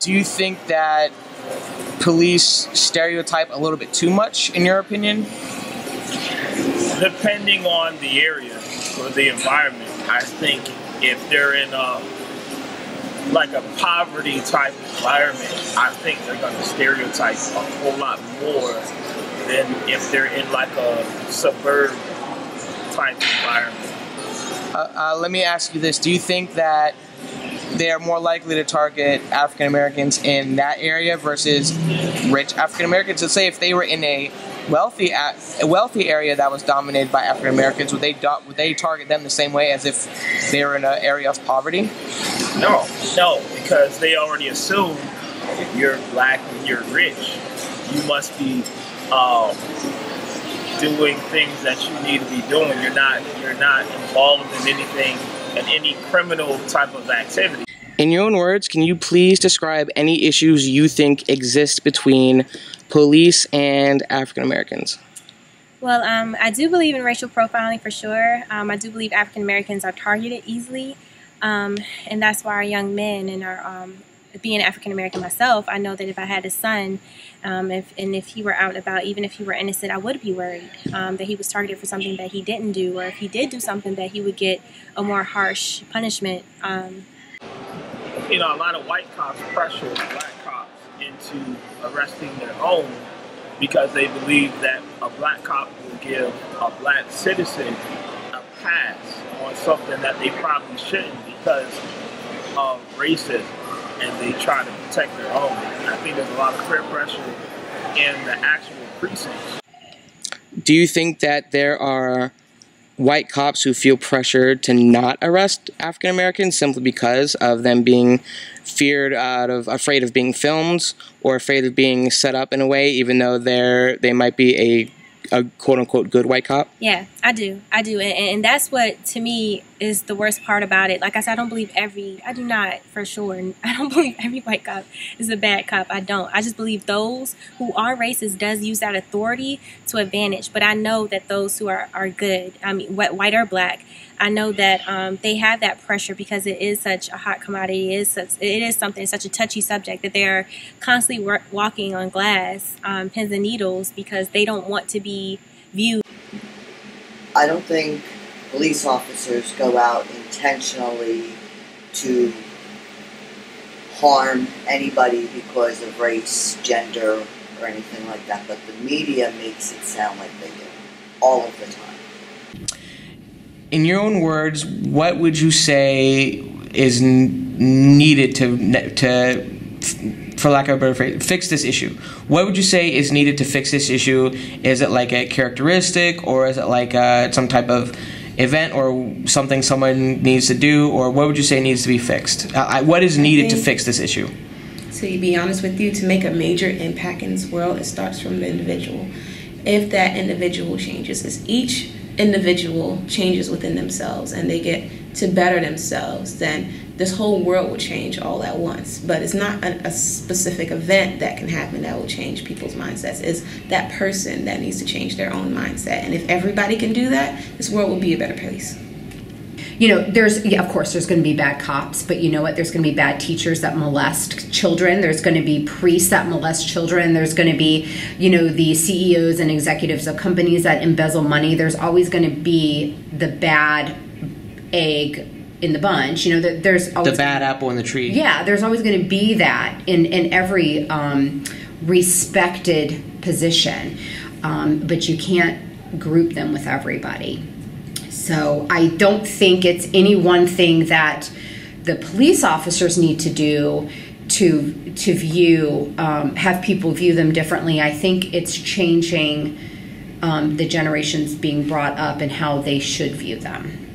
do you think that police stereotype a little bit too much, in your opinion? Depending on the area or the environment, I think if they're in like a poverty type environment, I think they're going to stereotype a whole lot more than if they're in like a suburb type environment. Let me ask you this. Do you think that they are more likely to target African Americans in that area versus rich African Americans? So say if they were in a wealthy area that was dominated by African Americans, would they target them the same way as if they were in an area of poverty? No, because they already assume if you're black and you're rich, you must be doing things that you need to be doing. You're not involved in anything, in any criminal type of activity. In your own words, can you please describe any issues you think exist between police and African Americans? Well, I do believe in racial profiling for sure. I do believe African Americans are targeted easily, and that's why our young men and our being African American myself, I know that if I had a son, if he were out and about, even if he were innocent, I would be worried that he was targeted for something that he didn't do, or if he did do something that he would get a more harsh punishment. You know, a lot of white cops pressure black cops into arresting their own because they believe that a black cop will give a black citizen a pass on something that they probably shouldn't because of racism, and they try to protect their own. I think there's a lot of peer pressure in the actual precincts. Do you think that there are white cops who feel pressured to not arrest African Americans simply because of them being afraid of being filmed or afraid of being set up in a way, even though they might be a quote-unquote good white cop? Yeah, I do. And that's what, to me, is the worst part about it. Like I said, I don't believe I do not, for sure, I don't believe every white cop is a bad cop. I don't. I just believe those who are racist does use that authority to advantage. But I know that those who are good, I mean, white or black, I know that they have that pressure because it is such a hot commodity. It is something, such a touchy subject that they're constantly walking on glass, pins and needles, because they don't want to be viewed. I don't think police officers go out intentionally to harm anybody because of race, gender, or anything like that, but the media makes it sound like they do all of the time. In your own words, what would you say is needed to, for lack of a better phrase, fix this issue? What would you say is needed to fix this issue? Is it like a characteristic, or is it like some type of event or something someone needs to do, or what would you say needs to be fixed? What is needed to fix this issue? To be honest with you, to make a major impact in this world, it starts from the individual. If that individual changes, as each individual changes within themselves and they get to better themselves, then this whole world will change all at once. But it's not a specific event that can happen that will change people's mindsets. It's that person that needs to change their own mindset. And if everybody can do that, this world will be a better place. You know, of course, there's going to be bad cops, but you know what? There's going to be bad teachers that molest children. There's going to be priests that molest children. There's going to be, you know, the CEOs and executives of companies that embezzle money. There's always going to be the bad egg in the bunch. You know, there's always the bad apple in the tree. Yeah, there's always going to be that in every respected position, but you can't group them with everybody. So I don't think it's any one thing that the police officers need to do to view, have people view them differently. I think it's changing the generations being brought up and how they should view them.